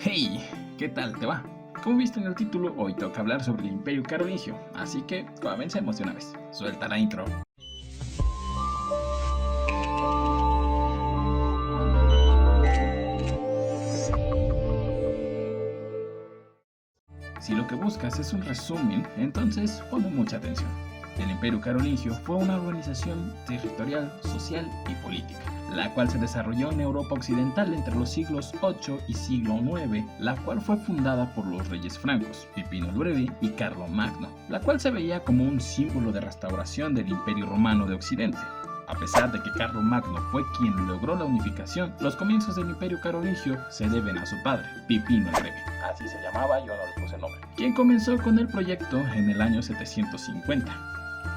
Hey, ¿qué tal te va? Como viste en el título, hoy toca hablar sobre el Imperio Carolingio, así que comencemos de una vez. Suelta la intro. Si lo que buscas es un resumen, entonces ponme mucha atención. El Imperio Carolingio fue una organización territorial, social y política, la cual se desarrolló en Europa Occidental entre los siglos VIII y siglo IX, la cual fue fundada por los reyes francos, Pipino el Breve y Carlomagno, la cual se veía como un símbolo de restauración del Imperio Romano de Occidente. A pesar de que Carlomagno fue quien logró la unificación, los comienzos del Imperio Carolingio se deben a su padre, Pipino el Breve. Así se llamaba, yo no le puse nombre. Quien comenzó con el proyecto en el año 750.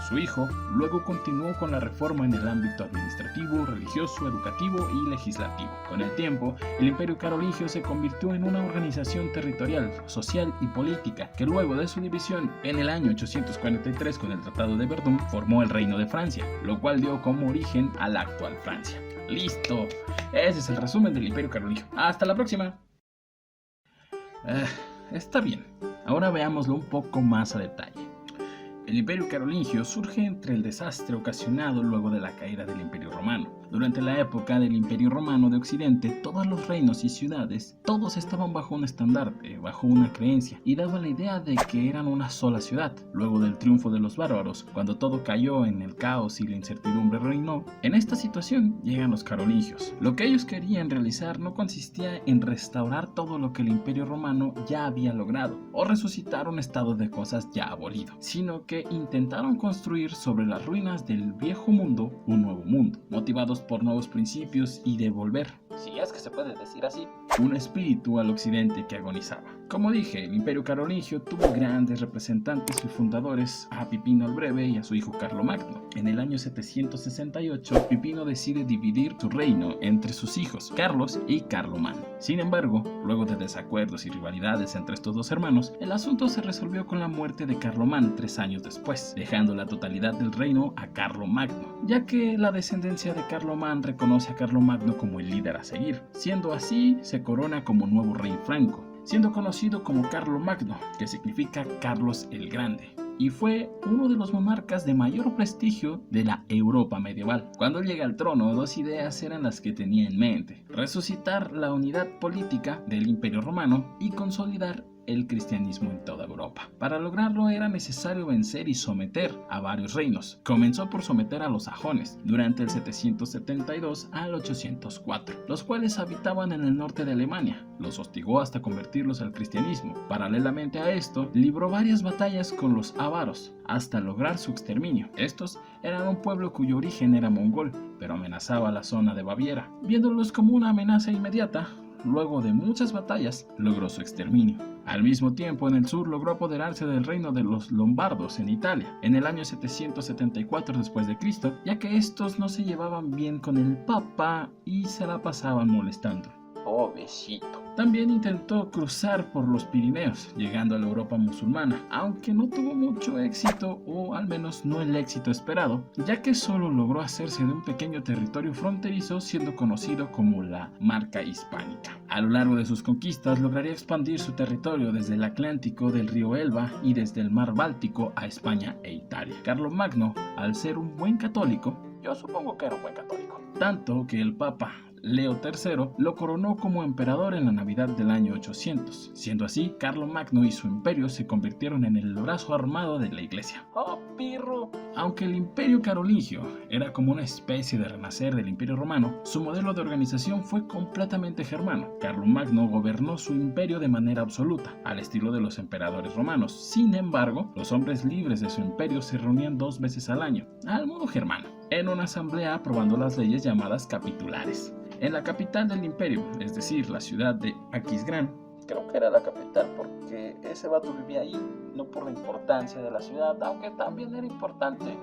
Su hijo luego continuó con la reforma en el ámbito administrativo, religioso, educativo y legislativo. Con el tiempo, el Imperio Carolingio se convirtió en una organización territorial, social y política que luego de su división en el año 843 con el Tratado de Verdún formó el Reino de Francia, lo cual dio como origen a la actual Francia. ¡Listo! Ese es el resumen del Imperio Carolingio. ¡Hasta la próxima! Está bien, ahora veámoslo un poco más a detalle. El Imperio Carolingio surge entre el desastre ocasionado luego de la caída del Imperio Romano. Durante la época del Imperio Romano de Occidente, todos los reinos y ciudades, todos estaban bajo un estandarte, bajo una creencia, y daban la idea de que eran una sola ciudad. Luego del triunfo de los bárbaros, cuando todo cayó en el caos y la incertidumbre reinó, en esta situación llegan los carolingios. Lo que ellos querían realizar no consistía en restaurar todo lo que el Imperio Romano ya había logrado, o resucitar un estado de cosas ya abolido, sino que intentaron construir sobre las ruinas del viejo mundo un nuevo mundo, motivados por nuevos principios y devolver, si es que se puede decir así, un espíritu al occidente que agonizaba. Como dije, el Imperio Carolingio tuvo grandes representantes y fundadores, a Pipino el Breve y a su hijo Carlomagno. En el año 768, Pipino decide dividir su reino entre sus hijos, Carlos y Carlomagno. Sin embargo, luego de desacuerdos y rivalidades entre estos dos hermanos, el asunto se resolvió con la muerte de Carlomán 3 años después, dejando la totalidad del reino a Carlomagno, ya que la descendencia de Carlomán reconoce a Carlomagno como el líder a seguir. Siendo así, se corona como nuevo rey franco, siendo conocido como Carlomagno, que significa Carlos el Grande, y fue uno de los monarcas de mayor prestigio de la Europa medieval. Cuando llega al trono, dos ideas eran las que tenía en mente: resucitar la unidad política del Imperio Romano y consolidar el cristianismo en toda Europa. Para lograrlo era necesario vencer y someter a varios reinos. Comenzó por someter a los sajones durante el 772 al 804, los cuales habitaban en el norte de Alemania. Los hostigó hasta convertirlos al cristianismo. Paralelamente a esto, libró varias batallas con los ávaros hasta lograr su exterminio. Estos eran un pueblo cuyo origen era mongol, pero amenazaba la zona de Baviera. Viéndolos como una amenaza inmediata, luego de muchas batallas, logró su exterminio. Al mismo tiempo, en el sur logró apoderarse del reino de los lombardos en Italia, en el año 774 después de Cristo, ya que estos no se llevaban bien con el Papa y se la pasaban molestando. Pobrecito. También intentó cruzar por los Pirineos, llegando a la Europa musulmana, aunque no tuvo mucho éxito, o al menos no el éxito esperado, ya que solo logró hacerse de un pequeño territorio fronterizo, siendo conocido como la Marca Hispánica. A lo largo de sus conquistas lograría expandir su territorio desde el Atlántico del río Elba y desde el mar Báltico a España e Italia. Carlomagno, al ser un buen católico, yo supongo que era un buen católico, tanto que el Papa Leo III lo coronó como emperador en la Navidad del año 800. Siendo así, Carlomagno y su imperio se convirtieron en el brazo armado de la iglesia. ¡Oh, pirro! Aunque el Imperio Carolingio era como una especie de renacer del Imperio Romano, su modelo de organización fue completamente germano. Carlomagno gobernó su imperio de manera absoluta, al estilo de los emperadores romanos. Sin embargo, los hombres libres de su imperio se reunían 2 veces al año, al modo germano, en una asamblea aprobando las leyes llamadas capitulares. En la capital del imperio, es decir, la ciudad de Aquisgrán, creo que era la capital porque ese vato vivía ahí, no por la importancia de la ciudad, aunque también era importante.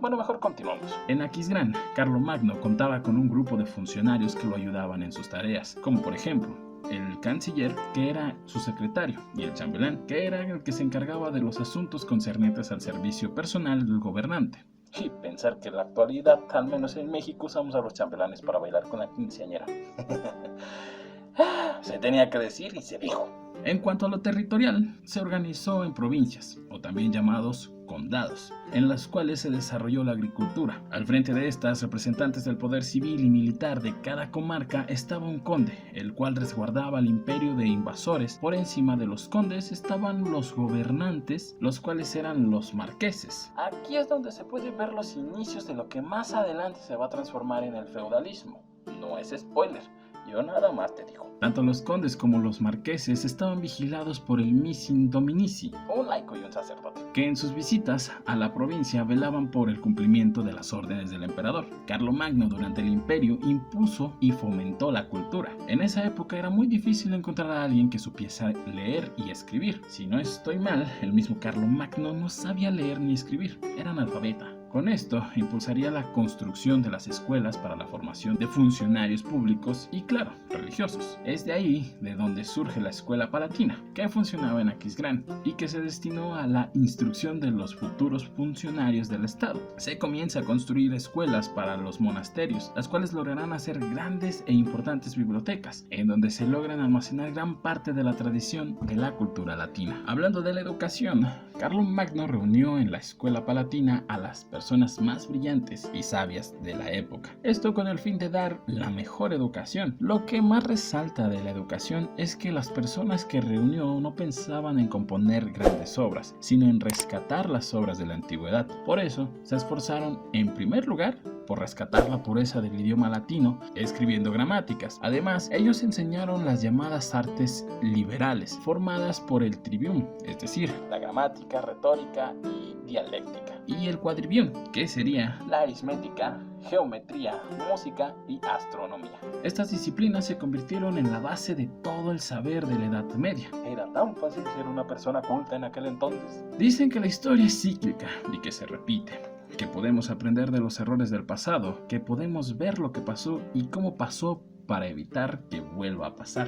Bueno, mejor continuamos. En Aquisgrán, Carlomagno contaba con un grupo de funcionarios que lo ayudaban en sus tareas, como por ejemplo, el canciller, que era su secretario, y el chambelán, que era el que se encargaba de los asuntos concernientes al servicio personal del gobernante. Y pensar que en la actualidad, al menos en México, usamos a los chambelanes para bailar con la quinceañera. Sí, Se tenía que decir y se dijo. En cuanto a lo territorial, se organizó en provincias, o también llamados condados, en las cuales se desarrolló la agricultura. Al frente de estas, representantes del poder civil y militar de cada comarca, estaba un conde, el cual resguardaba al imperio de invasores. Por encima de los condes estaban los gobernantes, los cuales eran los marqueses. Aquí es donde se pueden ver los inicios de lo que más adelante se va a transformar en el feudalismo. No es spoiler, yo nada más te digo. Tanto los condes como los marqueses estaban vigilados por el Missin Dominici, Un laico y un sacerdote. que en sus visitas a la provincia velaban por el cumplimiento de las órdenes del emperador. Carlomagno durante el imperio impuso y fomentó la cultura. En esa época era muy difícil encontrar a alguien que supiese leer y escribir. Si no estoy mal, el mismo Carlomagno no sabía leer ni escribir, era analfabeta. Con esto, impulsaría la construcción de las escuelas para la formación de funcionarios públicos y, claro, religiosos. Es de ahí de donde surge la Escuela Palatina, que funcionaba en Aquisgrán y que se destinó a la instrucción de los futuros funcionarios del Estado. Se comienza a construir escuelas para los monasterios, las cuales lograrán hacer grandes e importantes bibliotecas, en donde se logran almacenar gran parte de la tradición de la cultura latina. Hablando de la educación, Carlomagno reunió en la Escuela Palatina a las personas más brillantes y sabias de la época. Esto con el fin de dar la mejor educación. Lo que más resalta de la educación es que las personas que reunió no pensaban en componer grandes obras, sino en rescatar las obras de la antigüedad. Por eso se esforzaron, en primer lugar, por rescatar la pureza del idioma latino, escribiendo gramáticas. Además, ellos enseñaron las llamadas artes liberales, formadas por el trivium, es decir, La gramática, retórica y dialéctica. y el quadrivium, que sería. La aritmética, geometría, música y astronomía. Estas disciplinas se convirtieron en la base de todo el saber de la Edad Media. ¿Era tan fácil ser una persona culta en aquel entonces? Dicen que la historia es cíclica y que se repite, que podemos aprender de los errores del pasado, que podemos ver lo que pasó y cómo pasó para evitar que vuelva a pasar.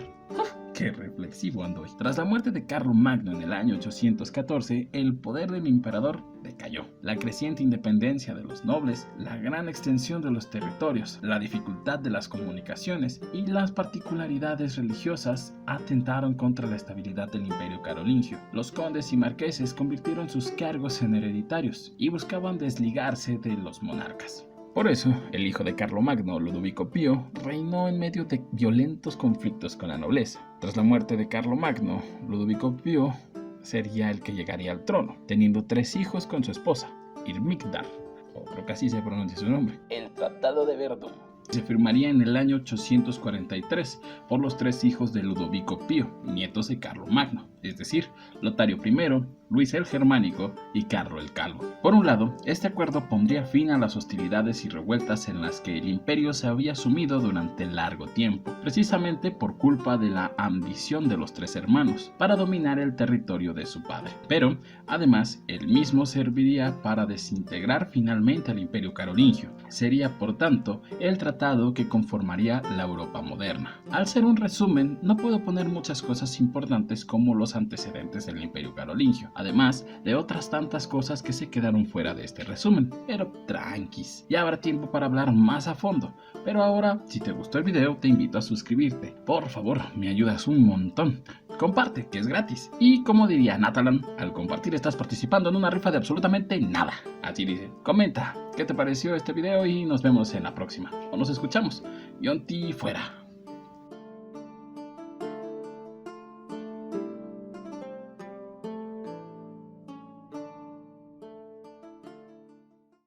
¡Qué reflexivo ando hoy! Tras la muerte de Carlomagno en el año 814, el poder del emperador decayó. La creciente independencia de los nobles, la gran extensión de los territorios, la dificultad de las comunicaciones y las particularidades religiosas atentaron contra la estabilidad del imperio carolingio. Los condes y marqueses convirtieron sus cargos en hereditarios y buscaban desligarse de los monarcas. Por eso, el hijo de Carlomagno, Ludovico Pío, reinó en medio de violentos conflictos con la nobleza. Tras la muerte de Carlomagno, Ludovico Pío sería el que llegaría al trono, teniendo 3 hijos con su esposa, Irmigdal, o creo que así se pronuncia su nombre. El Tratado de Verdún. Se firmaría en el año 843 por los 3 hijos de Ludovico Pío, nietos de Carlomagno, es decir, Lotario I, Luis el Germánico y Carlo el Calvo. Por un lado, este acuerdo pondría fin a las hostilidades y revueltas en las que el imperio se había sumido durante largo tiempo, precisamente por culpa de la ambición de los 3 hermanos para dominar el territorio de su padre. Pero, además, el mismo serviría para desintegrar finalmente al imperio carolingio. Sería, por tanto, el tratado que conformaría la Europa moderna. Al ser un resumen, no puedo poner muchas cosas importantes como los antecedentes del imperio carolingio, además de otras tantas cosas que se quedaron fuera de este resumen, pero tranquis, ya habrá tiempo para hablar más a fondo. Pero ahora, si te gustó el video, te invito a suscribirte. Por favor, me ayudas un montón. Comparte, que es gratis. Y como diría Natalan, al compartir estás participando en una rifa de absolutamente nada. Así dice. Comenta qué te pareció este video y nos vemos en la próxima. O nos escuchamos. Yonti fuera.